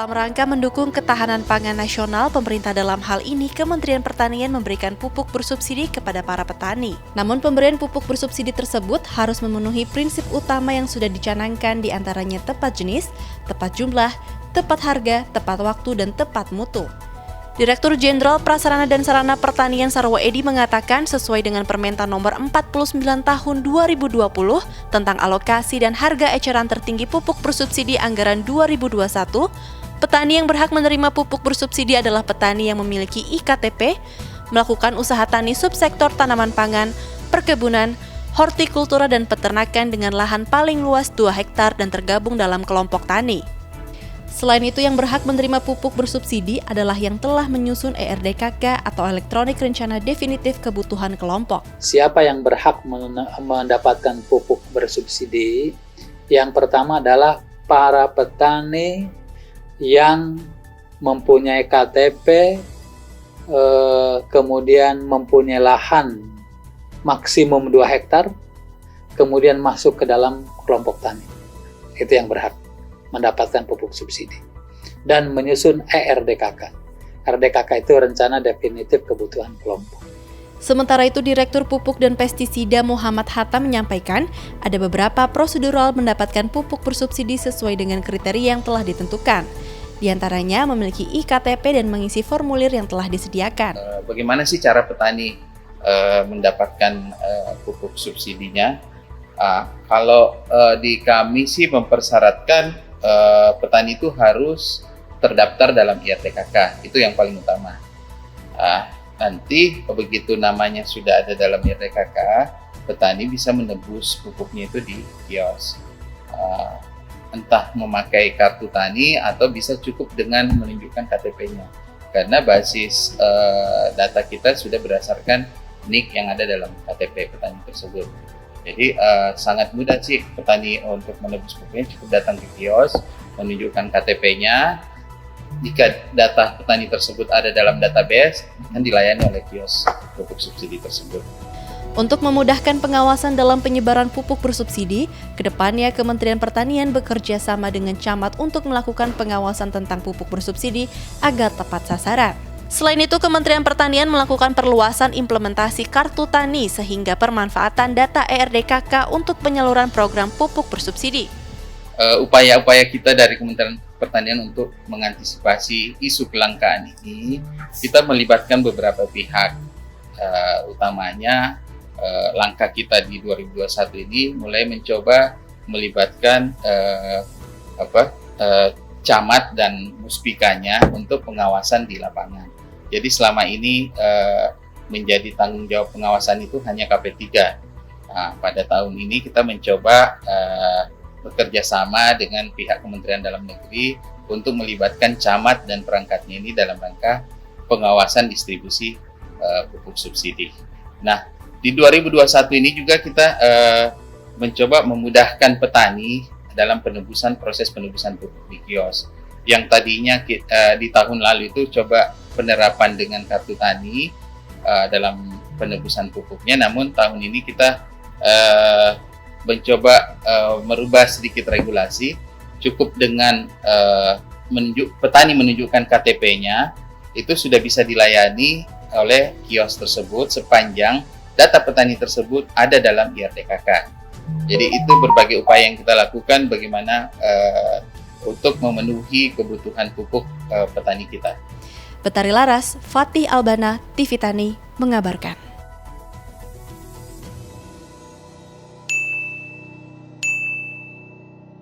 Dalam rangka mendukung ketahanan pangan nasional, pemerintah dalam hal ini Kementerian Pertanian memberikan pupuk bersubsidi kepada para petani. Namun pemberian pupuk bersubsidi tersebut harus memenuhi prinsip utama yang sudah dicanangkan, di antaranya tepat jenis, tepat jumlah, tepat harga, tepat waktu, dan tepat mutu. Direktur Jenderal Prasarana dan Sarana Pertanian Sarwo Edi mengatakan sesuai dengan Permentan Nomor 49 Tahun 2020 tentang alokasi dan harga eceran tertinggi pupuk bersubsidi anggaran 2021, petani yang berhak menerima pupuk bersubsidi adalah petani yang memiliki IKTP, melakukan usaha tani subsektor tanaman pangan, perkebunan, hortikultura dan peternakan dengan lahan paling luas 2 hektar dan tergabung dalam kelompok tani. Selain itu, yang berhak menerima pupuk bersubsidi adalah yang telah menyusun ERDKK atau Elektronik Rencana Definitif Kebutuhan Kelompok. Siapa yang berhak mendapatkan pupuk bersubsidi? Yang pertama adalah para petani yang mempunyai KTP, kemudian mempunyai lahan maksimum 2 hektar, kemudian masuk ke dalam kelompok tani. Itu yang berhak mendapatkan pupuk subsidi dan menyusun ERDKK. ERDKK itu Rencana Definitif Kebutuhan Kelompok. Sementara itu, Direktur Pupuk dan Pestisida Muhammad Hatta menyampaikan ada beberapa prosedural mendapatkan pupuk bersubsidi sesuai dengan kriteria yang telah ditentukan. Di antaranya memiliki IKTP dan mengisi formulir yang telah disediakan. Bagaimana sih cara petani mendapatkan pupuk subsidinya? Kalau di kami sih mempersyaratkan petani itu harus terdaftar dalam IRDKK, itu yang paling utama. Nanti begitu namanya sudah ada dalam IRDKK, petani bisa menebus pupuknya itu di kios. Entah memakai kartu tani atau bisa cukup dengan menunjukkan KTP-nya. Karena basis data kita sudah berdasarkan NIK yang ada dalam KTP petani tersebut. Jadi sangat mudah sih petani untuk menebus pupuknya, cukup datang ke kios, menunjukkan KTP-nya. Jika data petani tersebut ada dalam database, akan dilayani oleh kios pupuk subsidi tersebut. Untuk memudahkan pengawasan dalam penyebaran pupuk bersubsidi, kedepannya Kementerian Pertanian bekerja sama dengan camat untuk melakukan pengawasan tentang pupuk bersubsidi agar tepat sasaran. Selain itu, Kementerian Pertanian melakukan perluasan implementasi kartu tani sehingga permanfaatan data ERDKK untuk penyaluran program pupuk bersubsidi. Upaya-upaya kita dari Kementerian Pertanian untuk mengantisipasi isu kelangkaan ini, kita melibatkan beberapa pihak. Utamanya langkah kita di 2021 ini mulai mencoba melibatkan camat dan muspikanya untuk pengawasan di lapangan. Jadi selama ini menjadi tanggung jawab pengawasan itu hanya KP3. Pada tahun ini kita mencoba bekerja sama dengan pihak Kementerian Dalam Negeri untuk melibatkan camat dan perangkatnya ini dalam rangka pengawasan distribusi pupuk subsidi. Nah, di 2021 ini juga kita mencoba memudahkan petani dalam proses penebusan pupuk di kios. Yang tadinya di tahun lalu itu coba penerapan dengan kartu tani dalam penebusan pupuknya, namun tahun ini kita mencoba merubah sedikit regulasi. Cukup dengan petani menunjukkan KTP-nya, itu sudah bisa dilayani oleh kios tersebut sepanjang data petani tersebut ada dalam IRDKK. Jadi itu berbagai upaya yang kita lakukan bagaimana untuk memenuhi kebutuhan pupuk petani kita. Betari Laras, Fatih Albana, TV Tani mengabarkan.